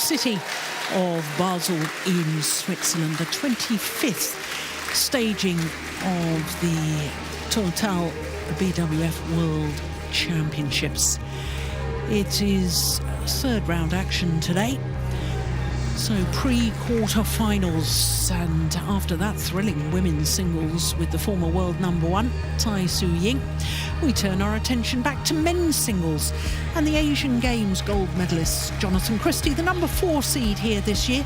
city of Basel in Switzerland, the 25th staging of the Total BWF World Championships. It is third round action today. So pre-quarter-finals, and after that thrilling women's singles with the former world number one, Tai Su Ying, we turn our attention back to men's singles and the Asian Games gold medalist Jonatan CHRISTIE, the number 4 seed here this year,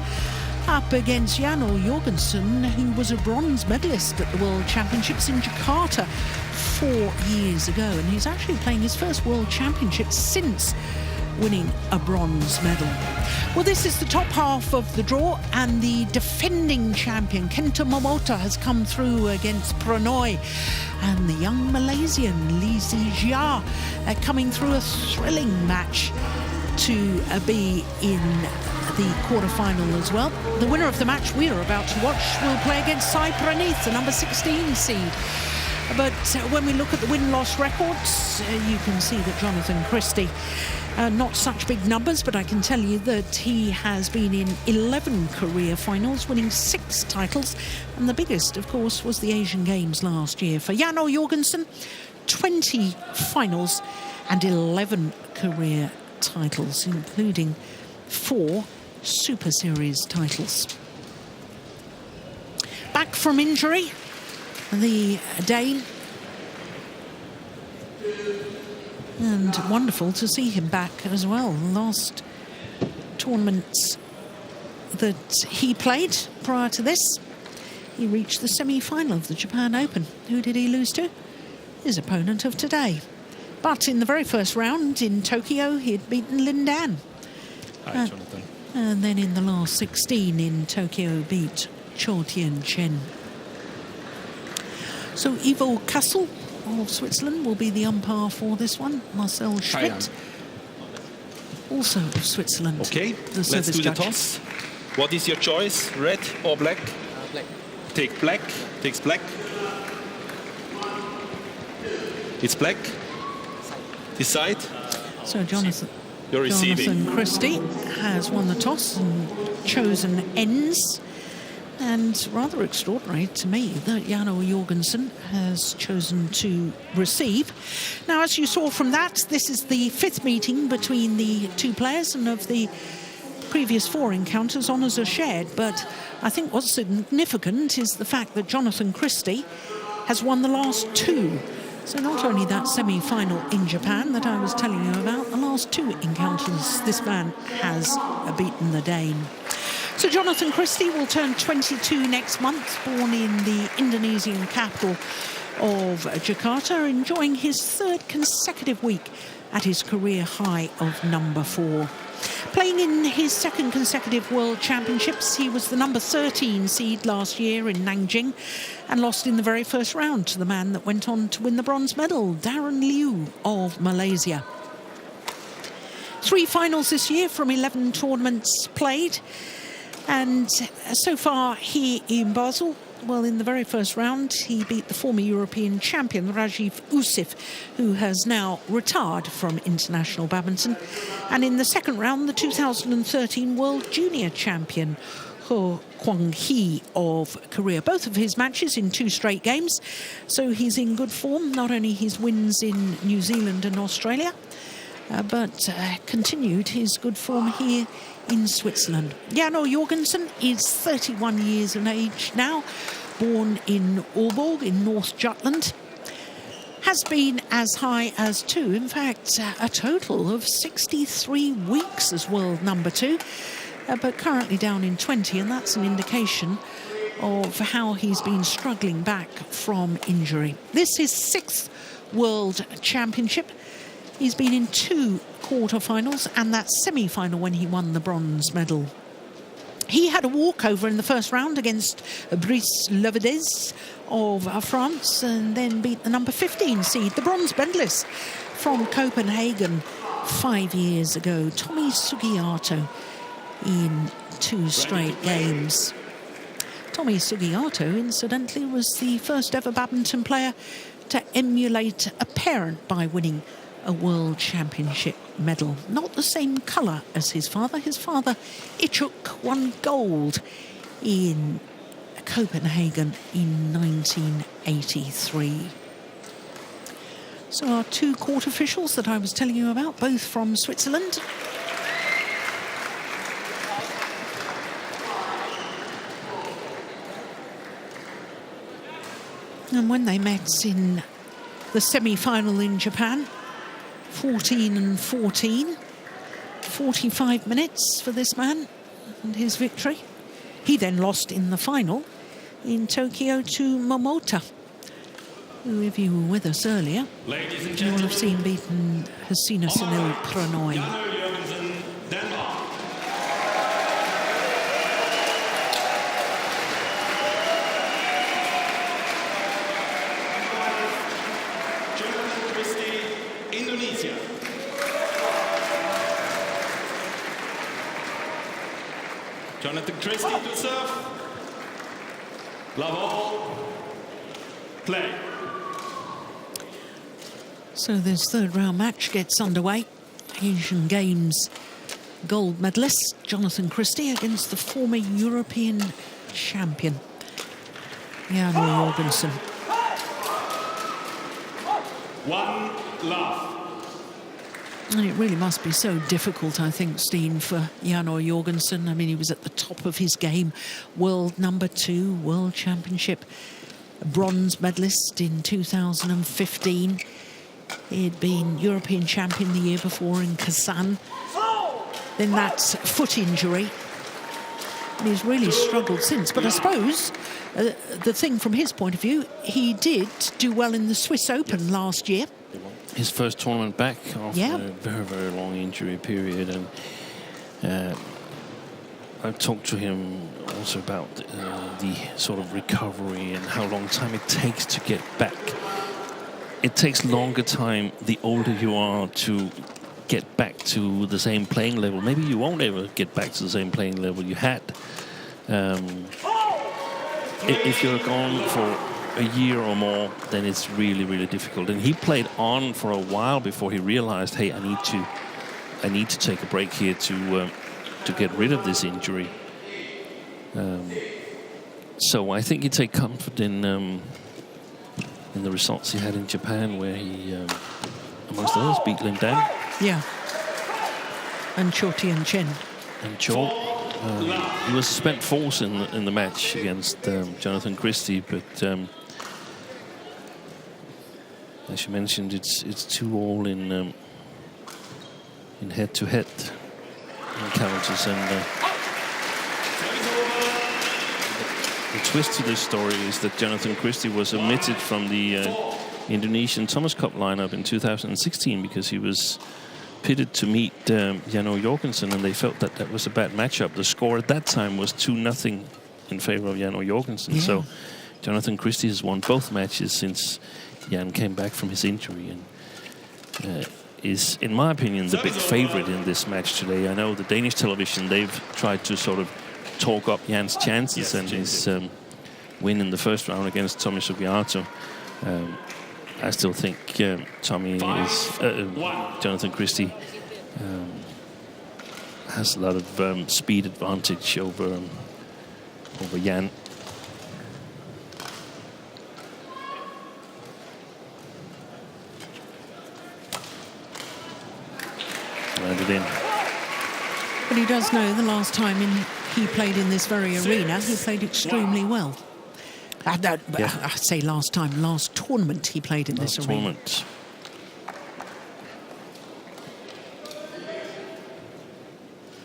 up against Jorgensen, who was a bronze medalist at the World Championships in Jakarta 4 years ago, and he's actually playing his first World Championships since winning a bronze medal. Well, this is the top half of the draw, and the defending champion Kento Momota has come through against Pranoy, and the young Malaysian Lee Zijia coming through a thrilling match to be in the quarter-final as well. The winner of the match we are about to watch will play against Sai Praneeth, the number 16 seed. But when we look at the win-loss records, you can see that Jonatan CHRISTIE, not such big numbers, but I can tell you that he has been in 11 career finals, winning 6 titles, and the biggest, of course, was the Asian Games last year. For Jan Jorgensen, 20 finals and 11 career titles, including 4 Super Series titles. Back from injury, the Dane, and wonderful to see him back as well. Last tournaments that he played prior to this, he reached the semi-final of the Japan Open. Who did he lose to? His opponent of today. But in the very first round in Tokyo, he had beaten Lin Dan. Hi, Jonatan. And then in the last 16 in Tokyo, beat Cho Tien Chen. So Ivo Kassel of Switzerland will be the umpire for this one. Marcel Schmidt, also of Switzerland. Okay, let's do the toss. What is your choice, red or black? Black. Take black. Takes black. It's black. Decide. So Jonatan CHRISTIE has won the toss and chosen ends. And rather extraordinary to me that Jan Jorgensen has chosen to receive. Now, as you saw from that, this is the 5th meeting between the two players, and of the previous 4 encounters, honours are shared. But I think what's significant is the fact that Jonatan CHRISTIE has won the last 2. So not only that semi-final in Japan that I was telling you about, the last 2 encounters this man has beaten the Dane. So Jonatan CHRISTIE will turn 22 next month, born in the Indonesian capital of Jakarta, enjoying his 3rd consecutive week at his career high of number 4. Playing in his 2nd consecutive World Championships, he was the number 13 seed last year in Nanjing and lost in the very first round to the man that went on to win the bronze medal, Darren Liu of Malaysia. 3 finals this year from 11 tournaments played. And so far here in Basel, well, in the very first round, he beat the former European champion, Rajiv Usif, who has now retired from international badminton. And in the second round, the 2013 World Junior Champion, Ho Kwang Hee of Korea. Both of his matches in 2 straight games. So he's in good form, not only his wins in New Zealand and Australia, but continued his good form here in Switzerland. Jan Jorgensen is 31 years of age now, born in Aalborg in North Jutland. Has been as high as 2, in fact, a total of 63 weeks as world number 2, but currently down in 20, and that's an indication of how he's been struggling back from injury. This is 6th World Championship. He's been in 2 quarter-finals and that semi-final when he won the bronze medal. He had a walkover in the first round against Brice Levedez of France, and then beat the number 15 seed, the bronze medalist from Copenhagen 5 years ago, Tommy Sugiarto, in 2 straight games. Tommy Sugiarto, incidentally, was the first ever badminton player to emulate a parent by winning a World Championship medal. Not the same colour as his father. His father, Ichuk, won gold in Copenhagen in 1983. So our two court officials that I was telling you about, both from Switzerland. And when they met in the semi-final in Japan, 14-14, 45 minutes for this man and his victory. He then lost in the final in Tokyo to Momota, who, if you were with us earlier, you will have seen beaten Hasina Sunil Pranoy. Jorgensen, Denmark. Jonatan CHRISTIE, Indonesia. Jonatan CHRISTIE to serve. Love all. Play. So this third round match gets underway. Asian Games gold medalist Jonatan CHRISTIE against the former European champion Janne Jorgensen. 1 love. And it really must be so difficult, I think, Steen, for Janne Jorgensen. I mean, he was at the top of his game, world #2, World Championship bronze medalist in 2015. He'd been European champion the year before in Kazan. Then that foot injury. And he's really struggled since. But I suppose the thing from his point of view, he did do well in the Swiss Open last year. His first tournament back after Yeah. a very, very long injury period. And I've talked to him also about the sort of recovery and how long time it takes to get back. It takes longer time the older you are to get back to the same playing level. Maybe you won't ever get back to the same playing level you had. If you're gone for a year or more, then it's really, really difficult. And he played on for a while before he realized, hey, I need to take a break here to get rid of this injury. So I think you take comfort in the results he had in Japan, where he, amongst others, beat Lin Dan. Yeah. And Cho Tien Chen. And Cho. He was spent force in the match against Jonatan CHRISTIE, but as you mentioned, it's 2-2 in head-to-head encounters. And the twist to this story is that Jonatan CHRISTIE was omitted from the Indonesian Thomas Cup lineup in 2016 because he was pitted to meet Janne Jorgensen, and they felt that that was a bad matchup. The score at that time was 2-0 in favor of Janne Jorgensen. Yeah. So Jonatan CHRISTIE has won both matches since Jan came back from his injury, and is, in my opinion, the big favorite in this match today. I know the Danish television, they've tried to sort of talk up Jan's chances and his win in the first round against Tommy Sugiarto. I still think Jonatan CHRISTIE has a lot of speed advantage over Jan. Landed in. But he does know the last time he played in this very arena, he played extremely well. I say last time, last tournament he played in this arena. Tournament.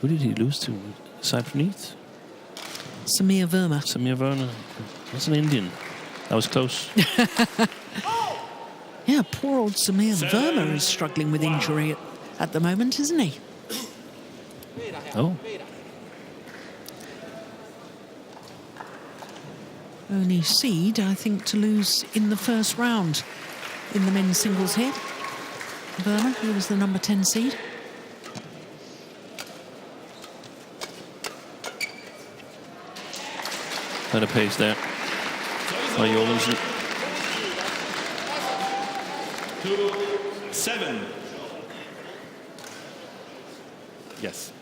Who did he lose to? Cypriote? Samir Verma. Samir Verma. That's an Indian. That was close. Yeah, poor old Samir Verma is struggling with injury at the moment, isn't he? Oh. Only seed, I think, to lose in the first round in the men's singles here. Verma, he was the number 10 seed. Better pace there by Jorgensen. 2-7. Yes.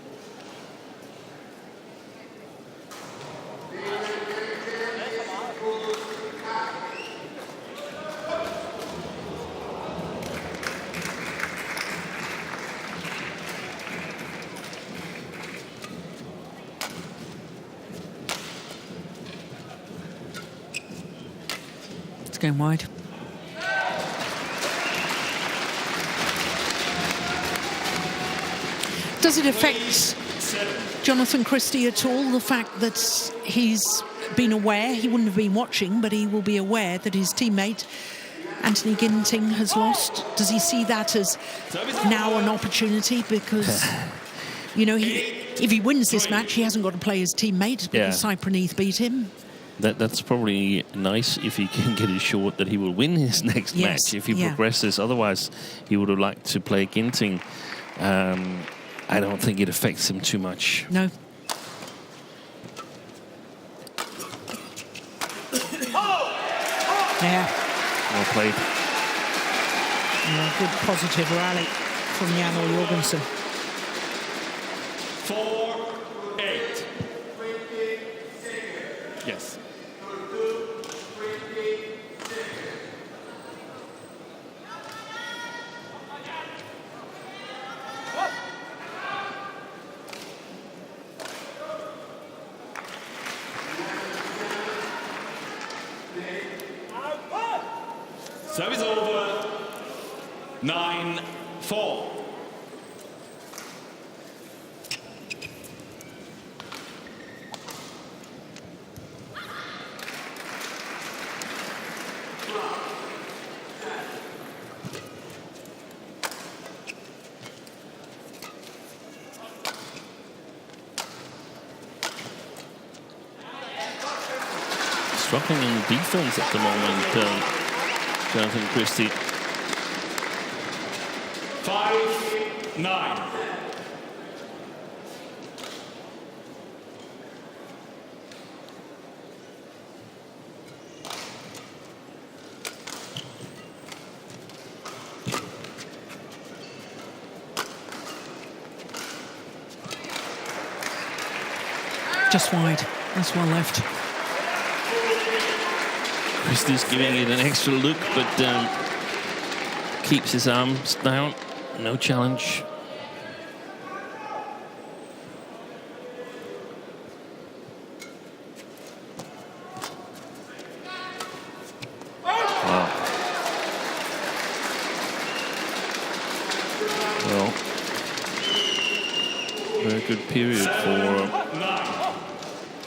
It's going wide. Does it affect Jonatan CHRISTIE at all, the fact that he's been aware, he wouldn't have been watching, but he will be aware that his teammate Anthony Ginting has lost? Does he see that as now an opportunity? Because, you know, if he wins this match, he hasn't got to play his teammate because Cyprianeth beat him. That's probably nice if he can get assured that he will win his next match if he progresses. Otherwise, he would have liked to play Ginting. I don't think it affects him too much. No. Yeah. Well played. Yeah, good positive rally from Jan Jorgensen. 4-8. Yes. Service over. 9-4. Struggling in defense at the moment, Jonatan CHRISTIE. 5-9. Just wide. That's one left. CHRISTIE's giving it an extra look, but keeps his arms down. No challenge. Wow. Well, very good period for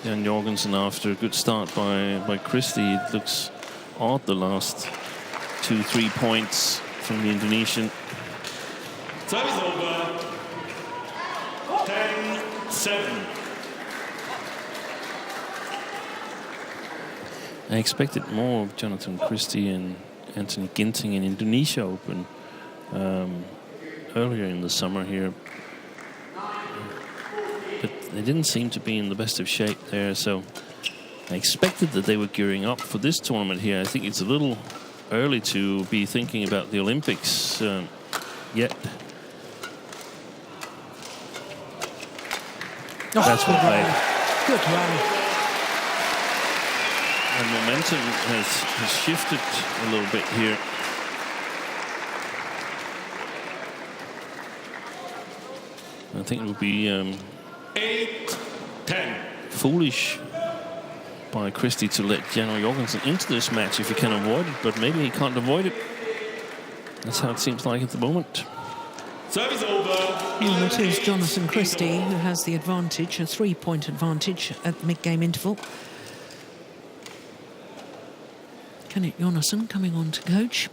Jan Jorgensen after a good start by CHRISTIE. It looks odd the last 2-3 points from the Indonesian. Service over. 10-7. I expected more of Jonatan CHRISTIE and Anthony Ginting in Indonesia Open earlier in the summer here. But they didn't seem to be in the best of shape there, so I expected that they were gearing up for this tournament here. I think it's a little early to be thinking about the Olympics yet. That's well played. Good rally. And momentum has shifted a little bit here. I think it would be 8-10. foolish by CHRISTIE to let Jan Jorgensen into this match if he can avoid it, but maybe he can't avoid it. That's how it seems like at the moment. Service over. Well, it is Jonatan CHRISTIE who has the advantage, a 3-point advantage at the mid-game interval. Kenneth Jonatan coming on to coach.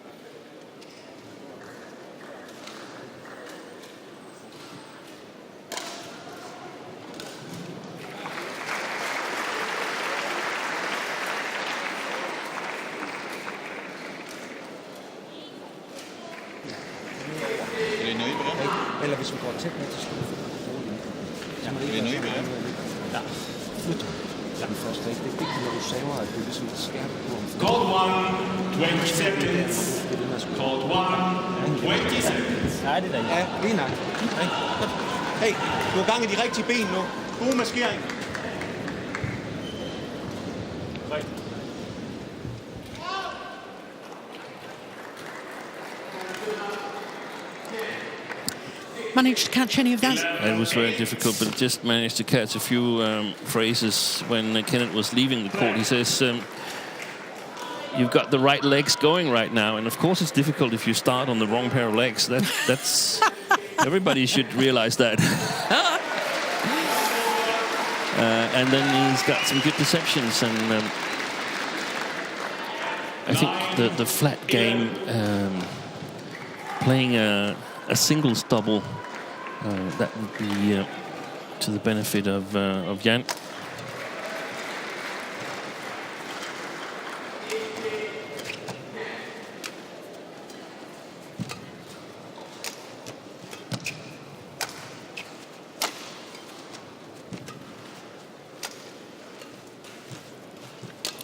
Eller hvis vi går tæt med til slut. Ja, vi er nøje med det. Ja. Flyt. Den første, det er vigtigt, når du saver, at du ligesom skærper på. Code 1, 20 seconds. Code 1, 20 seconds. Ja, det er der. Ja, lige nok. Hey, du har gang i de rigtige ben nu. Gode maskeringer. Managed to catch any of that? It was very difficult, but just managed to catch a few phrases when Kenneth was leaving the court. He says, you've got the right legs going right now, and of course it's difficult if you start on the wrong pair of legs. That's everybody should realize that. And then he's got some good deceptions, and I think the flat game, playing a singles double, that would be to the benefit of Jan.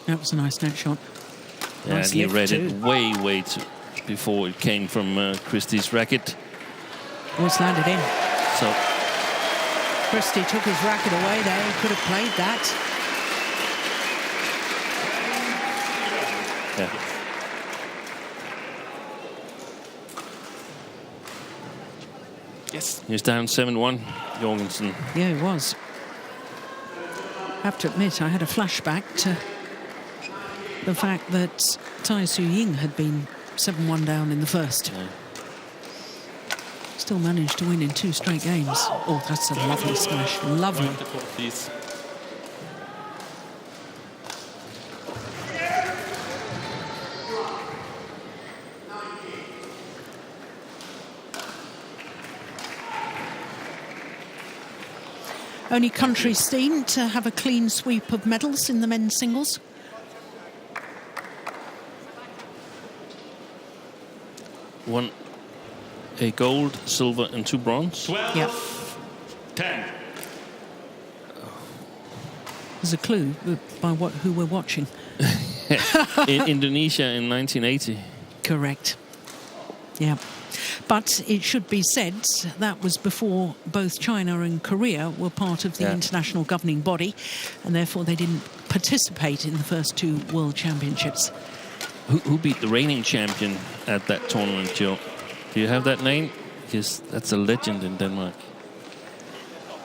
That was a nice net shot. Yeah, Nice and he lift read too. it way before it came from Christie's racket. Always landed in. So Christy took his racket away there. He could have played that. yeah. Yes. He was down 7-1, Jorgensen. Yeah, it was. I have to admit, I had a flashback to the fact that Tai Su Ying had been 7-1 down in the first. Yeah. Still managed to win in 2 straight games. Oh, that's a lovely smash. Lovely. Right, the court, please. Only country seen to have a clean sweep of medals in the men's singles. Won a gold, silver, and 2 bronze. 12, Yep. 10. There's a clue by who we're watching. In Indonesia in 1980. Correct. Yeah. But it should be said that was before both China and Korea were part of the Yeah. international governing body, and therefore they didn't participate in the first 2 World Championships. Who beat the reigning champion at that tournament, Joe? Do you have that name? Because that's a legend in Denmark.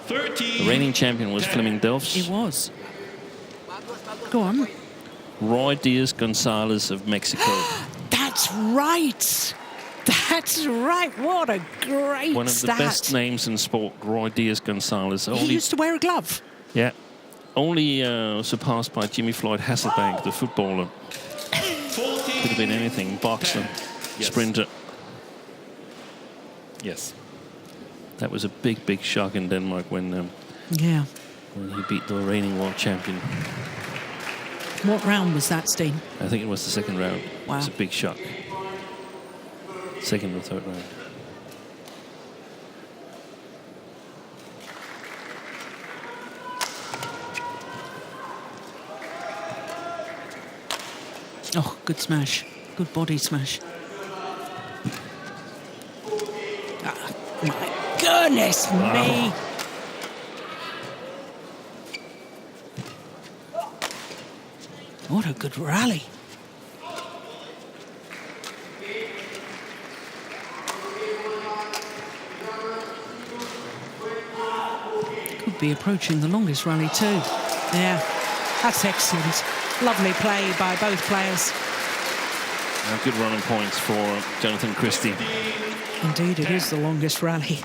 13. The reigning champion was Flemming It Delfs. was. Go on. Roy Diaz Gonzalez of Mexico. That's right. That's right. What a great One of the stat. best names in sport, Roy Diaz Gonzalez. He used to wear a glove. Yeah. Only surpassed by Jimmy Floyd Hasselbank, the footballer. 14. Could have been anything. Boxer, Yes. sprinter. Yes. That was a big shock in Denmark when Yeah. he beat the reigning world champion. What round was that, Steen? I think it was the second round. Wow. It was a big shock. Second or third round. Oh, good smash. Good body smash. Ah, my goodness me. What a good rally. Could be approaching the longest rally too. Yeah, that's excellent. Lovely play by both players. Good running points for Jonatan CHRISTIE. Indeed, it is the longest rally.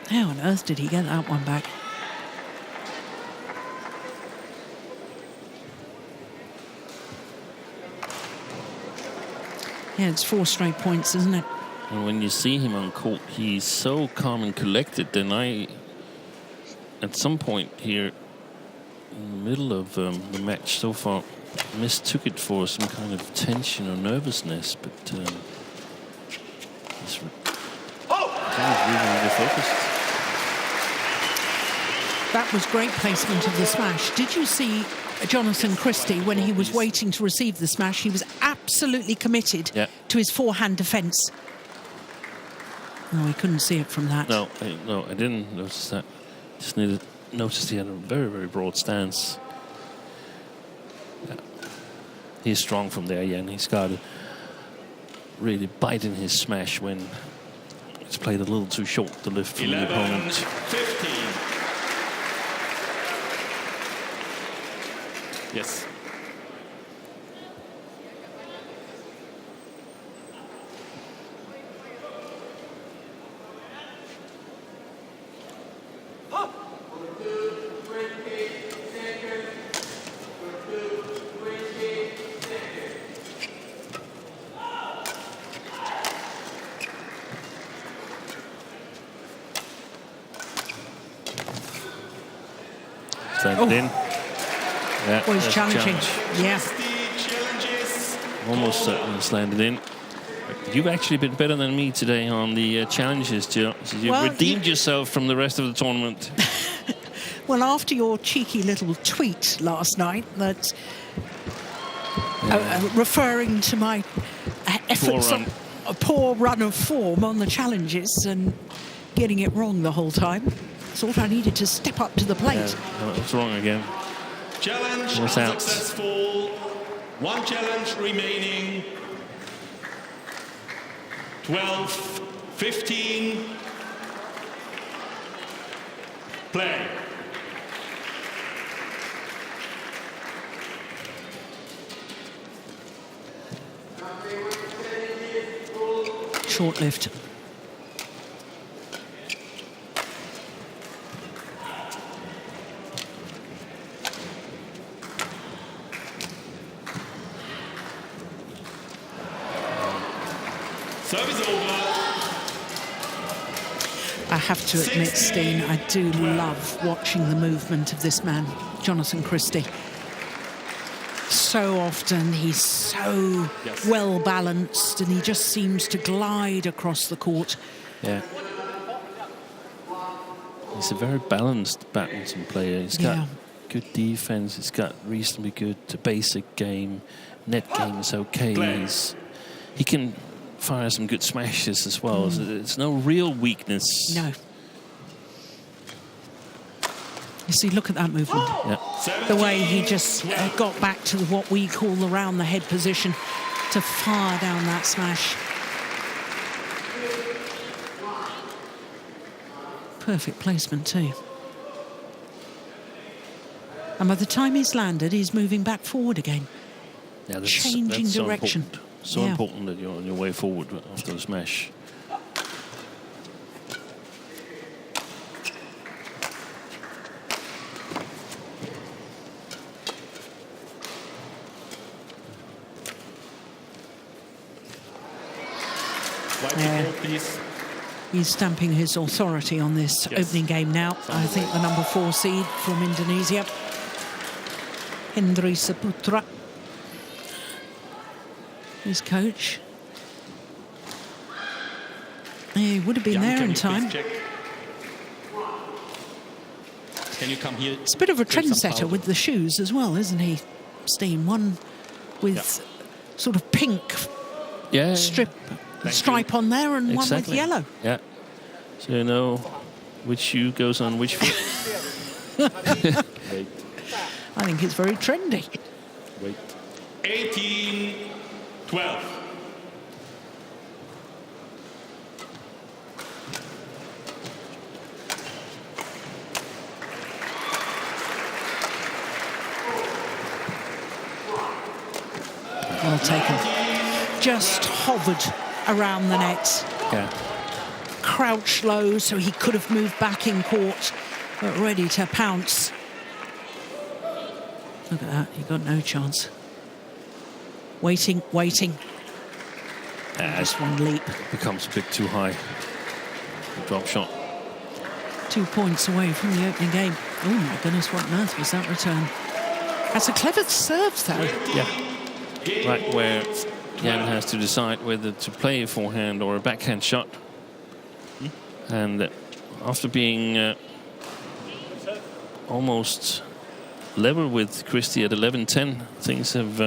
How on earth did he get that one back? Yeah, it's 4 straight points, isn't it? And when you see him on court, he's so calm and collected. Then at some point here, in the middle of the match so far, mistook it for some kind of tension or nervousness, but he's really focused. That was great placement of the smash. Did you see Jonatan CHRISTIE when he was waiting to receive the smash? He was absolutely committed to his forehand defence. No, I couldn't see it from that. No, I didn't notice that. Just noticed he had a very, very broad stance. Yeah. He's strong from there, and he's got to really bite in his smash when it's played a little too short to lift from the opponent. 15. Yes. Slammed in. Yeah, Well, he's challenging. Yeah. Almost certainly slammed in. You've actually been better than me today on the challenges, Jill. So you've redeemed yourself from the rest of the tournament. Well, after your cheeky little tweet last night that referring to my efforts on a poor run of form on the challenges and getting it wrong the whole time, thought I needed to step up to the plate. Yeah, no, it's wrong again. Challenge unsuccessful. One challenge remaining. 12, 15. Play. Short-lived. Service over. I have to admit, Steen, I do love watching the movement of this man, Jonatan CHRISTIE. So often he's so well balanced and he just seems to glide across the court. Yeah. He's a very balanced badminton player. He's got good defense. He's got reasonably good basic game. Net game is okay. He can fire some good smashes as well. So it's no real weakness. No. You see, look at that movement. Yeah. The way he just got back to what we call the round the head position to fire down that smash. Perfect placement too. And by the time he's landed, he's moving back forward again. Yeah, changing that's direction. So important that you're on your way forward after the smash. He's stamping his authority on this opening game now. I think the number 4 seed from Indonesia, Hendry Saputra, his coach. He would have been there in time. Can you come here? It's a bit of a trendsetter with the shoes as well, isn't he, Steen? One with sort of pink stripe on there and one with yellow. Yeah. So you know which shoe goes on which foot. I think it's very trendy. Wait. 18, 12. Well taken. Just hovered around the net. Yeah. Crouched low so he could have moved back in court, but ready to pounce. Look at that, he got no chance. Waiting. Just one leap. Becomes a bit too high. Drop shot. 2 points away from the opening game. Oh my goodness, what on earth was that return? That's a clever serve though. Yeah. Right where Jan has to decide whether to play a forehand or a backhand shot. And after being almost level with CHRISTIE at 11-10, things have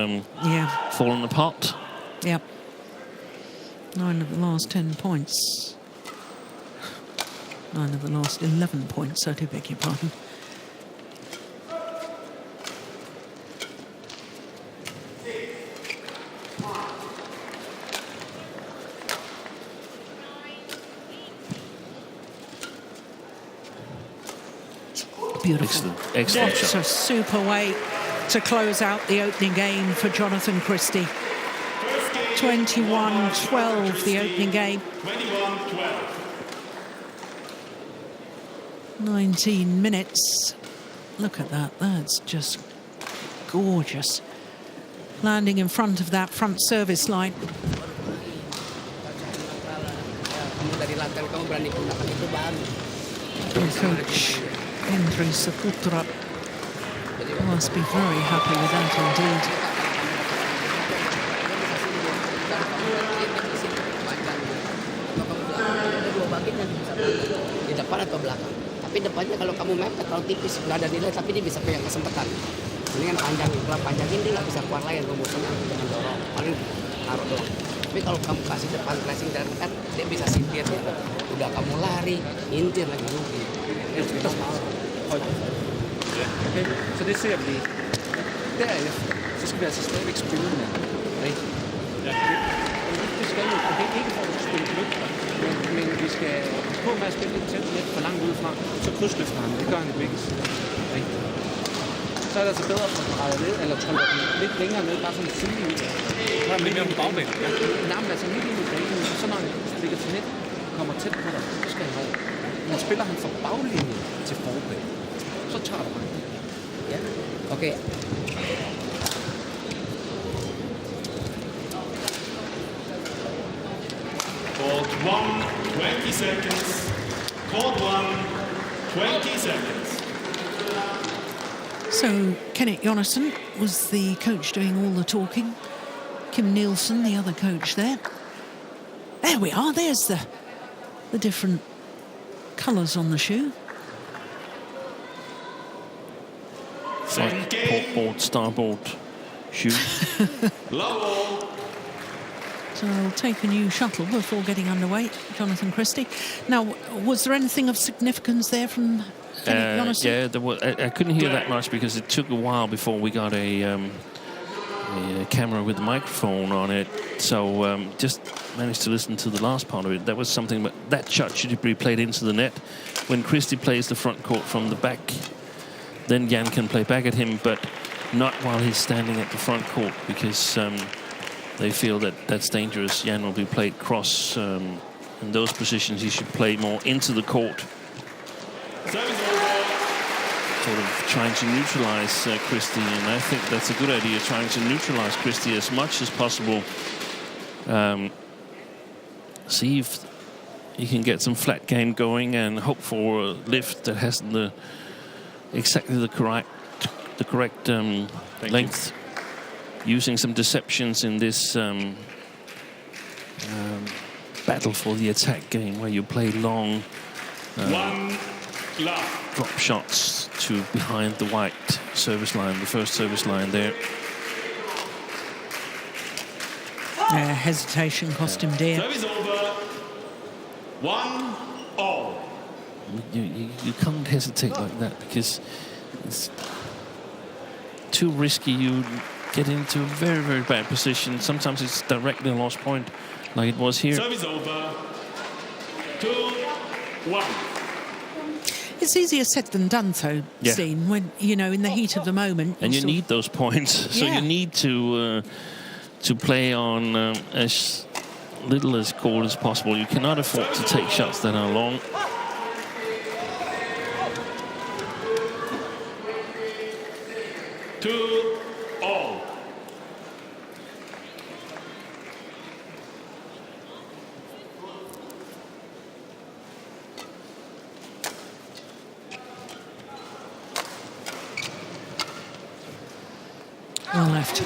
fallen apart. Yep. 9 of the last 10 points. 9 of the last 11 points, I do beg your pardon. Beautiful. Excellent What shot. a super way to close out the opening game for Jonatan Christie. 21-12, the opening game. 21-12. 19 minutes. Look at that. That's just gorgeous. Landing in front of that front service line. And coach Hendry Saputra must be very happy with that indeed. Di depan atau belakang. Tapi depannya kalau kamu mepet, kalau tipis nggak ada nilai, tapi dia bisa punya kesempatan. Mendingan panjangin, kalau panjangin dia nggak bisa keluar lain rumusnya dengan dorong, paling taruh doang. Tapi kalau kamu kasih depan pressing dan kan dia bisa sintir ya. Udah kamu lari, intir lagi rugi. Okay, så det ser vi derefter, så skal vi altså stadigvæk spille med. Ja. Det skal jo, og det er ikke for at spille løfter, men vi skal på med at spille lidt tæt net for langt udefra, så krydsløfter han, det gør han i begge sider. Så er det altså bedre at få drejet ned, eller trykke den lidt længere ned, bare sådan en side ud. Så er lidt mere på bagbanen. Nej, men altså midt i banen, så når han ligger til net, kommer tæt på dig, så skal han over. Men spiller han fra baglinjen til forbanen, så tager du ham. Ya, oke. Court 1, 20 seconds. Court 1, 20 seconds. So Kenneth Jonatan was the coach doing all the talking. Kim Nielsen, the other coach there. There we are. There's the different colours on the shoe. Portboard, starboard shoe. So we'll take a new shuttle before getting underway, Jonatan Christie. Now, was there anything of significance there from Jonatan? Yeah, there was, I couldn't hear that much because it took a while before we got a camera with a microphone on it. So just managed to listen to the last part of it. That was something, but that shot should be played into the net. When Christie plays the front court from the back, then Jan can play back at him, but not while he's standing at the front court, because they feel that that's dangerous. Jan will be played cross. In those positions, he should play more into the court. Sort of trying to neutralize Christie, and I think that's a good idea, trying to neutralize Christie as much as possible. See if he can get some flat game going and hope for a lift that has exactly the correct length. Using some deceptions in this battle for the attack game, where you play long drop shots to behind the white service line, the first service line there. Hesitation cost him dear. Service over. 1-all. You can't hesitate like that, because it's too risky. You get into a very, very bad position. Sometimes it's directly a lost point, like it was here. Service over. 2-1. It's easier said than done, though, Yeah. Steen, when, you know, in the heat of the moment. And you sort of- need those points, so Yeah. you need to play on as little as court as possible. You cannot afford to take shots that are long. All. Well left.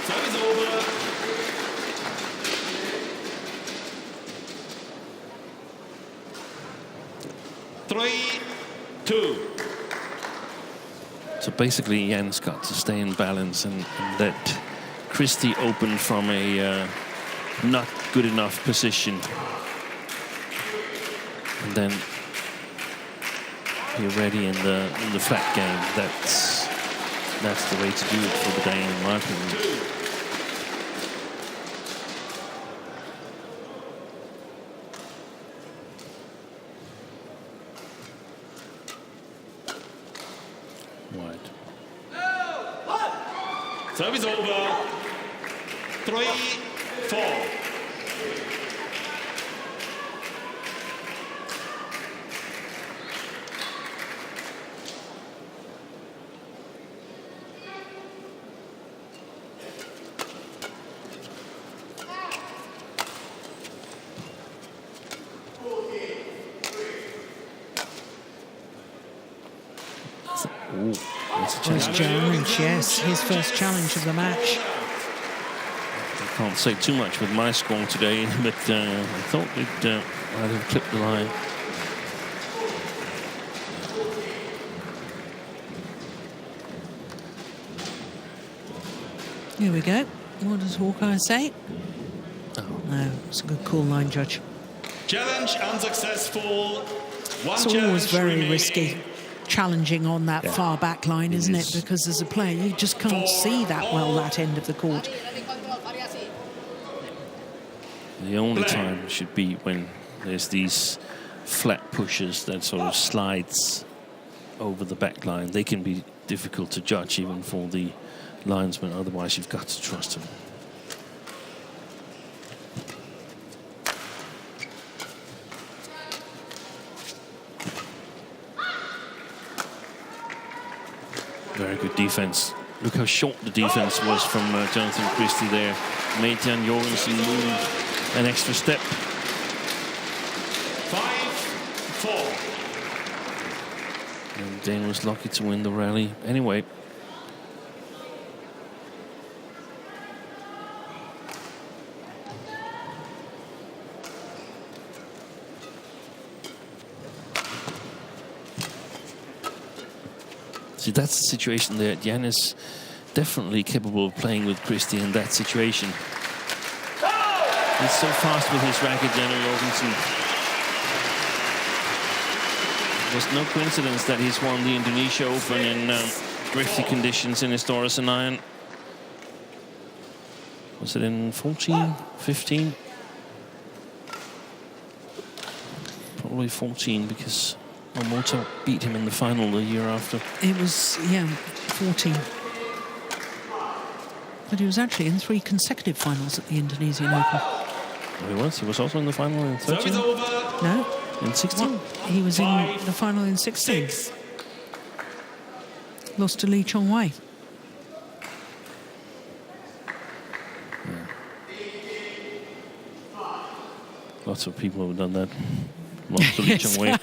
Service over. Three, 2. So basically, Jan's got to stay in balance and let Christie open from a not good enough position. and then be ready in the flat game. That's the way to do it for the day, in my opinion. Service over. 3-4. First challenge, yes, his first challenge of the match. I can't say too much with my score today, but I thought it might have clipped the line. Here we go. What does Hawkeye say? Oh. No, it's a good call line, judge. Challenge unsuccessful. It's always very risky challenging on that far back line, isn't it? Because as a player, you just can't see that well, that end of the court. The only time should be when there's these flat pushes that sort of slides over the back line. They can be difficult to judge even for the linesman. Otherwise, you've got to trust him. Very good defense. Look how short the defense was from Jonatan CHRISTIE there. Made Jan Jorgensen move an extra step. 5-4. And Dane was lucky to win the rally anyway. See, that's the situation there. Jan is definitely capable of playing with CHRISTIE in that situation. He's so fast with his racket, Jan Jorgensen. There's no coincidence that he's won the Indonesia Open in drifty conditions in his Doris iron. Was it in 14, 15? Probably 14, because Omoto beat him in the final the year after. It was, yeah, 14. But he was actually in 3 consecutive finals at the Indonesian Open. Oh, he was? He was also in the final in 13? No. In 16? What? He was in the final in 16. Lost to Lee Chong-wei. Yeah. Lots of people have done that. Lost to Lee Chong-wei.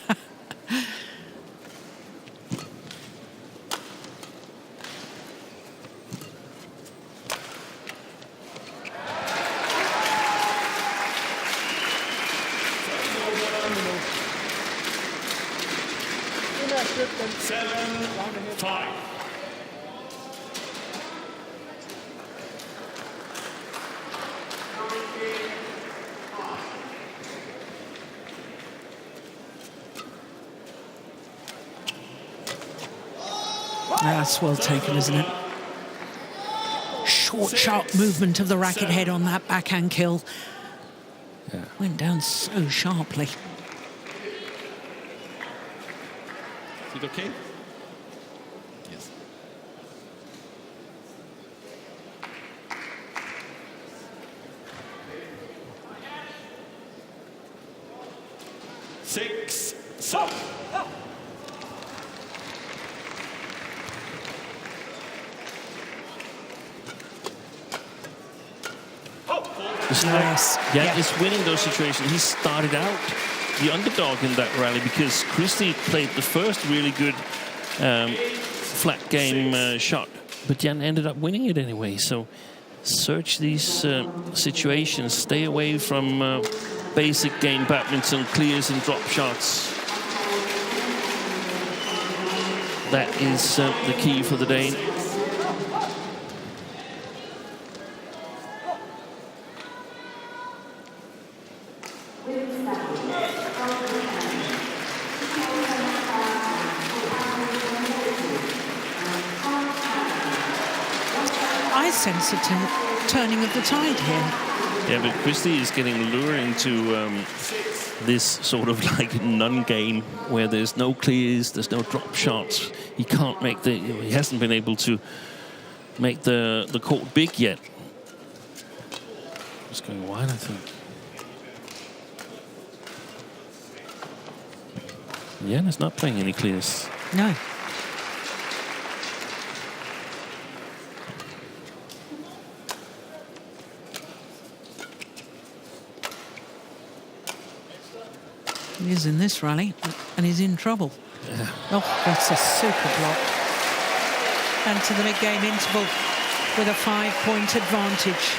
That's well taken, isn't it? Short, sharp movement of the racket head on that backhand kill. Yeah. Went down so sharply. Is it okay? Yes. Six, seven. Yes. Yeah, he's winning those situations. He started out the underdog in that rally because CHRISTIE played the first really good flat game shot, but Jan ended up winning it anyway. So search these situations. Stay away from basic game badminton, clears and drop shots. That is the key for the day. my sense, a turning of the tide here. Yeah, but Christy is getting lured into this sort of like non-game where there's no clears, there's no drop shots. He can't make he hasn't been able to make the court big yet. It's going wide, I think. Jan is not playing any clears. No. He is in this rally, and he's in trouble. Yeah. Oh, that's a super block. And to the mid-game interval with a 5-point advantage.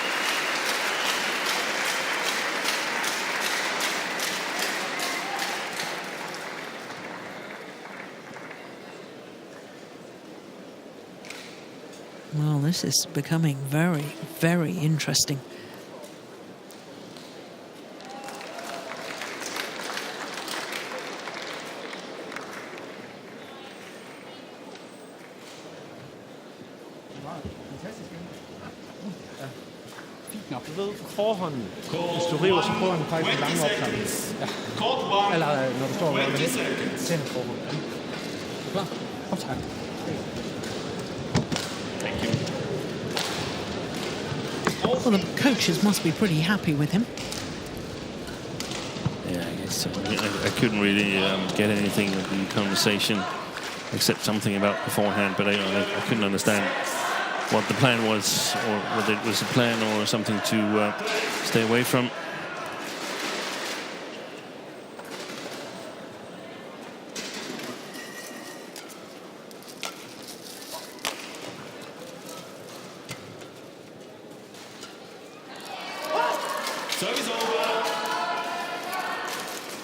Well, this is becoming very, very interesting. Du ved forhånden, hvis du river, så prøver han faktisk en lang opsamling. Ja. Eller når du står og rører det. Send forhånd. Er du klar? Kom, tak. Thank you. Well, the coaches must be pretty happy with him. Yeah, I guess so. I couldn't really get anything of the conversation except something about beforehand, but I couldn't understand what the plan was, or whether it was a plan or something to stay away from. Service over.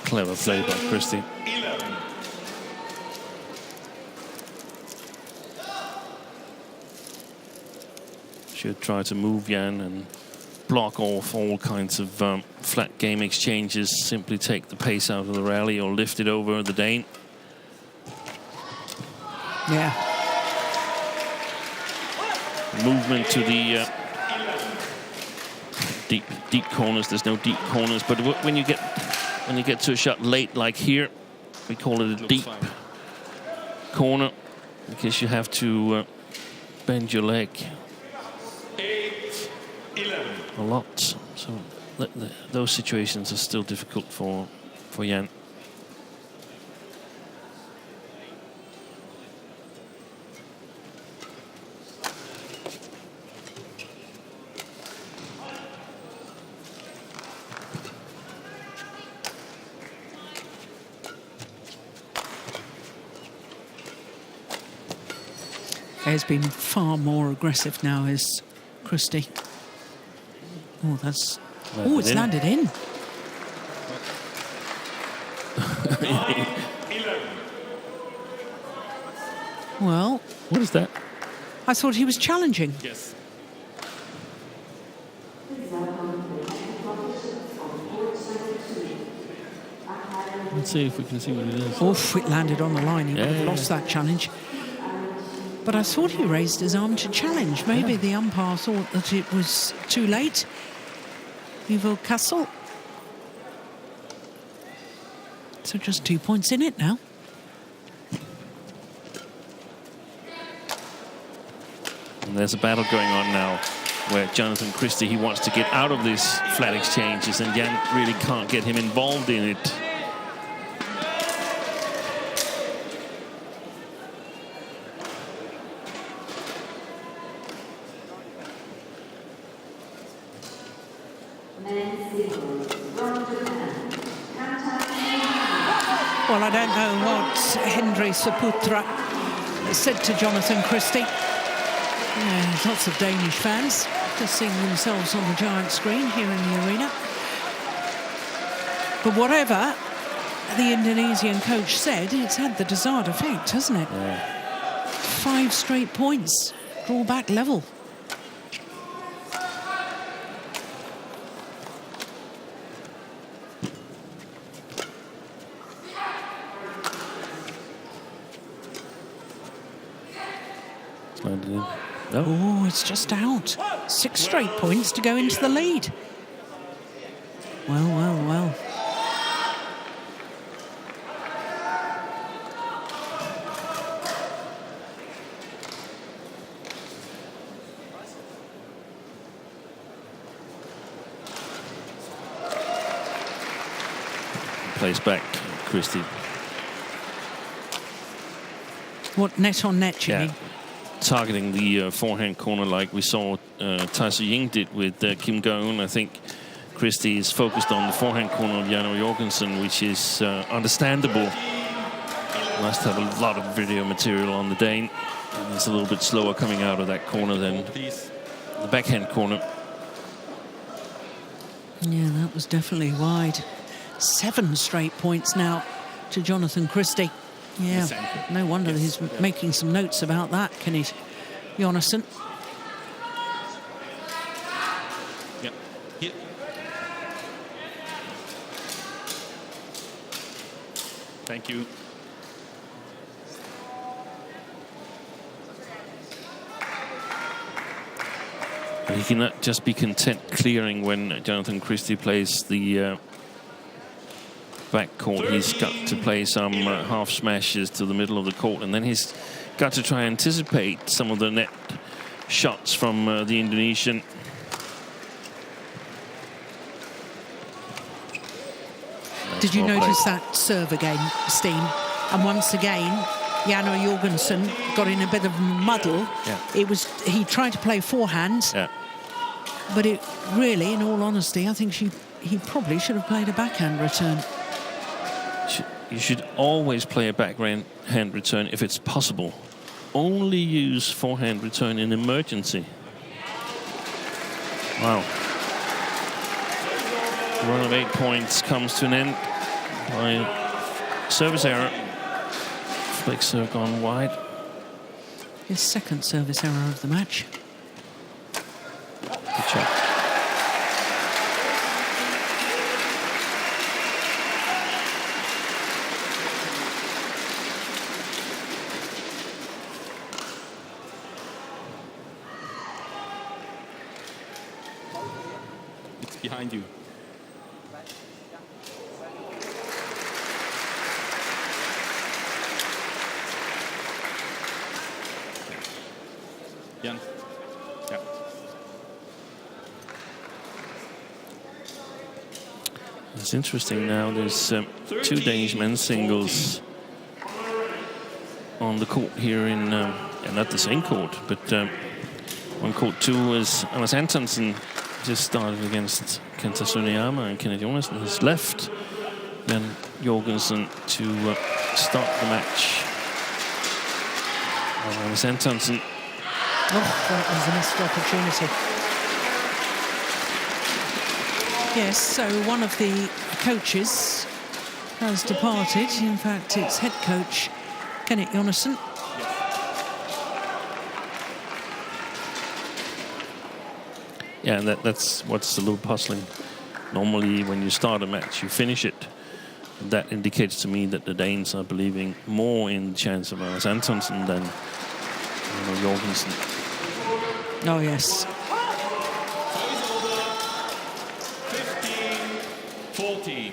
Clever play by Christy. Should try to move Jan and block off all kinds of flat game exchanges. Simply take the pace out of the rally or lift it over the Dane. Yeah. Movement to the deep corners. There's no deep corners, but when you get to a shot late like here, we call it a deep corner because you have to bend your leg a lot. So those situations are still difficult for Jan. Has been far more aggressive now, is Christy. Oh, that's... Oh, it's landed in. Well... What is that? I thought he was challenging. Yes. Let's see if we can see what it is. Oof, it landed on the line. He would have lost that challenge. But I thought he raised his arm to challenge. Maybe the umpire thought that it was too late. Ivo Castle. So just 2 points in it now. And there's a battle going on now where Jonatan Christie, he wants to get out of these flat exchanges, and Jan really can't get him involved in it. Well, I don't know what Henry Saputra said to Jonatan Christie. Yeah, lots of Danish fans just seeing themselves on the giant screen here in the arena. But whatever the Indonesian coach said, it's had the desired effect, hasn't it? Yeah. 5 straight points, draw back level. Landed in. No. Oh, it's just out. 6 straight points to go into the lead. Well, well, well. Plays back, Christy. What, net on net, Jimmy? Yeah. Targeting the forehand corner like we saw Taisa Ying did with Kim Go-eun. I think Christy is focused on the forehand corner of Janne Jorgensen, which is understandable. Must have a lot of video material on the Dane. And it's a little bit slower coming out of that corner than the backhand corner. Yeah, that was definitely wide. 7 straight points now to Jonatan CHRISTIE. Yeah, no wonder he's making some notes about that, Kenneth Jonatan. Yeah. Here. Thank you. He cannot just be content clearing when Jonatan CHRISTIE plays the back court. He's got to play some half smashes to the middle of the court, and then he's got to try and anticipate some of the net shots from the Indonesian. Did you notice that serve again, Steen? And once again, Janne Jorgensen got in a bit of a muddle. Yeah. He tried to play forehand, but it really, in all honesty, I think he probably should have played a backhand return. You should always play a backhand return if it's possible. Only use forehand return in emergency. Wow. The run of 8 points comes to an end by service error. Flick serve gone wide. His second service error of the match. Good shot. It's behind you. Jan. Yeah. It's interesting now. There's 2 Danish men's singles on the court here in, not the same court, but on court 2 is Anders Antonsen just started against Kenta Suneyama, and Kenneth Jonatan has left Janne Jorgensen to start the match. Anders Antonsen. Oh, that was a missed opportunity. Yes, so one of the coaches has departed. In fact, it's head coach Kenneth Jonatan. Yeah, and that's what's a little puzzling. Normally, when you start a match, you finish it. That indicates to me that the Danes are believing more in the chance of Anders Antonsen than Jorgensen. Oh, yes. 15-14.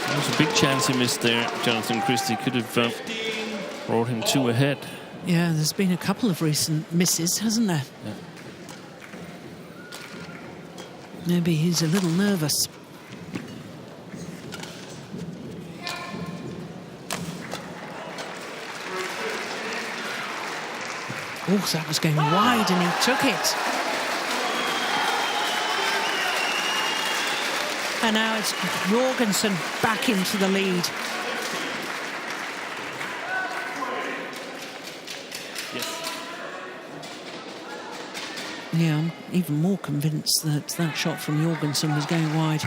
There was a big chance he missed there. Jonatan CHRISTIE could have brought him 2 ahead. Yeah, there's been a couple of recent misses, hasn't there? Yeah. Maybe he's a little nervous. Oh, that was going wide and he took it. And now it's Jorgensen back into the lead. Yeah, I'm even more convinced that that shot from Jorgensen was going wide.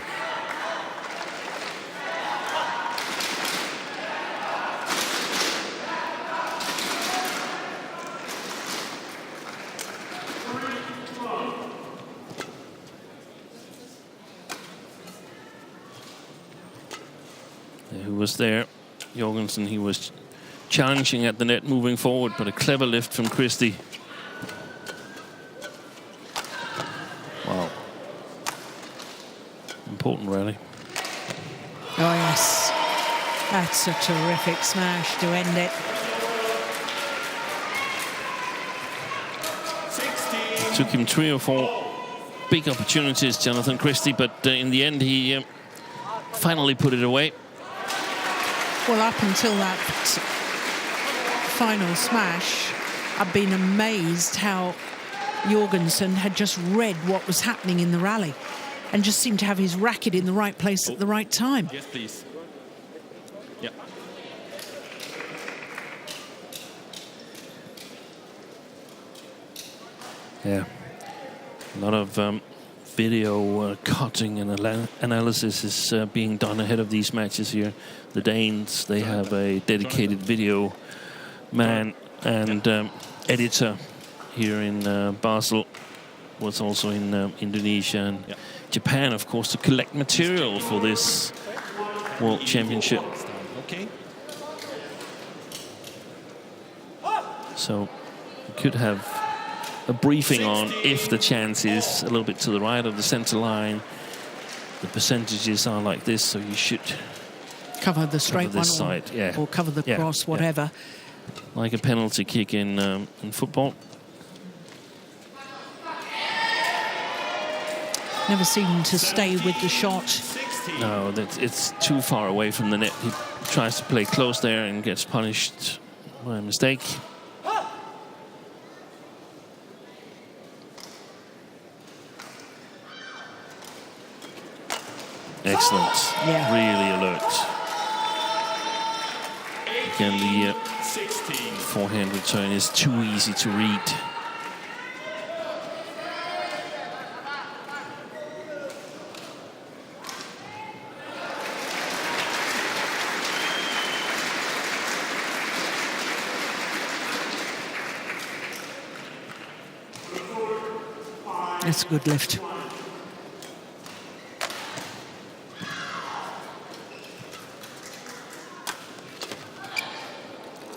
Who was there? Jorgensen, he was challenging at the net moving forward, but a clever lift from Christy. Wow. Important rally. Oh, yes. That's a terrific smash to end it. 16. It took him 3 or 4 big opportunities, Jonatan CHRISTIE, but in the end he finally put it away. Well, up until that final smash, I've been amazed how Jorgensen had just read what was happening in the rally and just seemed to have his racket in the right place at the right time. Yes, please. Yeah. Yeah, a lot of video cutting and analysis is being done ahead of these matches here. The Danes, they have a dedicated video man and editor here in Basel, was also in Indonesia and Japan, of course, to collect material for this World Championship. Okay. So we could have a briefing on if the chance is a little bit to the right of the center line. The percentages are like this, so you should Cover the straight this one side, or cover the cross, whatever. Like a penalty kick in football. Never seemed to stay with the shot. No, it's too far away from the net. He tries to play close there and gets punished by a mistake. Excellent. Yeah. Really alert. Again, the 16. forehand return is too easy to read. That's a good lift.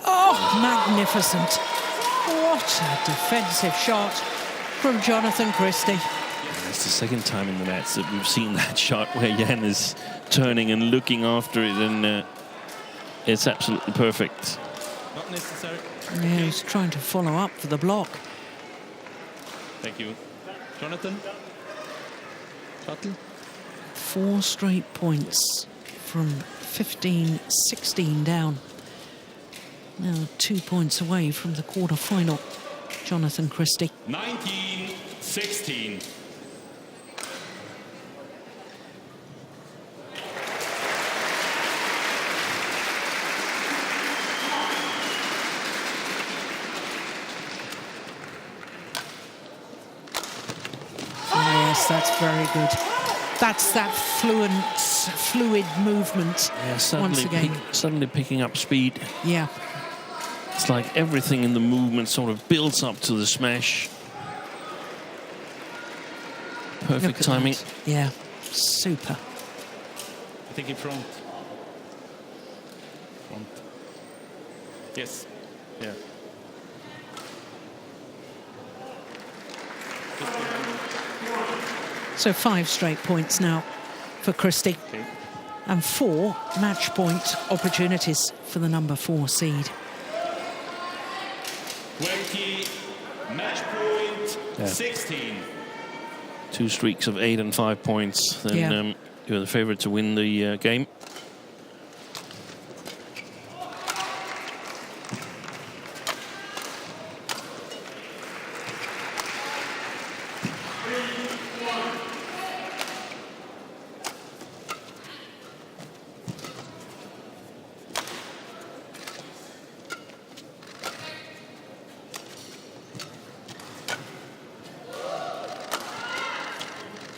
Oh, magnificent. What a defensive shot from Jonatan CHRISTIE. It's the second time in the match that we've seen that shot where Jan is turning and looking after it, and it's absolutely perfect. Not necessary. Yeah, he's trying to follow up for the block. Thank you. Jonatan? Battle? 4 straight points from 15-16 down. Now 2 points away from the quarter-final. Jonatan CHRISTIE. 19-16. Yes, that's very good. That's that fluid movement once again. Suddenly picking up speed. Yeah. It's like everything in the movement sort of builds up to the smash. Perfect timing. That. Yeah, super. I think in front. Front. Yes. Yeah. So 5 straight points now for CHRISTIE. Okay. And 4 match point opportunities for the number 4 seed. 20, match point, 16. 2 streaks of 8 and 5 points. Then you're the favorite to win the game.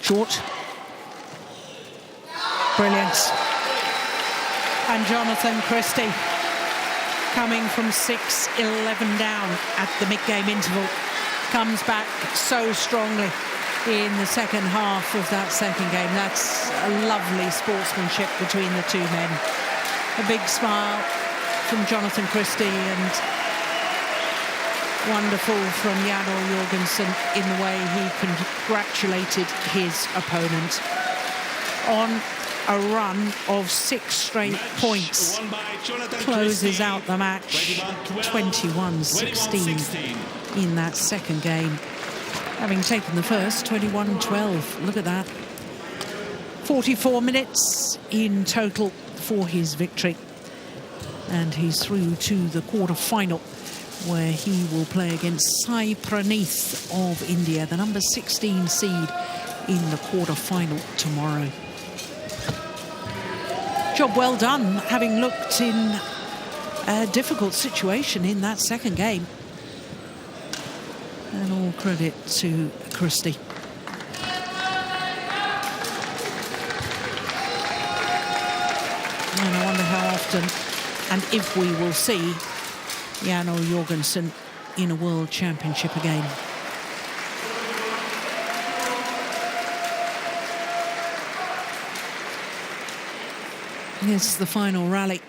Short. Brilliant. And Jonatan CHRISTIE, coming from 6-11 down at the mid-game interval, comes back so strongly in the second half of that second game. That's a lovely sportsmanship between the two men. A big smile from Jonatan CHRISTIE, and wonderful from Jorgensen in the way he congratulated his opponent on a run of 6 straight points. Closes out the match 21-16 in that second game, having taken the first 21-12. Look at that. 44 minutes in total for his victory, and he's through to the quarter-final, where he will play against Sai Praneeth of India, the number 16 seed, in the quarter-final tomorrow. Job well done, having looked in a difficult situation in that second game. And all credit to CHRISTIE. And I wonder how often and if we will see Jorgensen in a World Championship again. It's the final rally.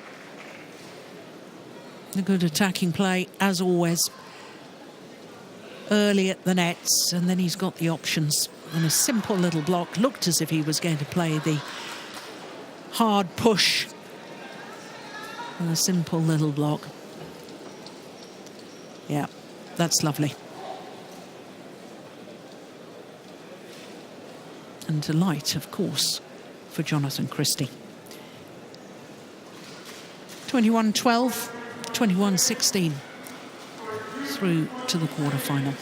A good attacking play, as always. Early at the nets, and then he's got the options. And a simple little block. Looked as if he was going to play the hard push. And a simple little block. Yeah, that's lovely. And delight, of course, for Jonatan CHRISTIE. 21-12, 21-16, through to the quarter-final.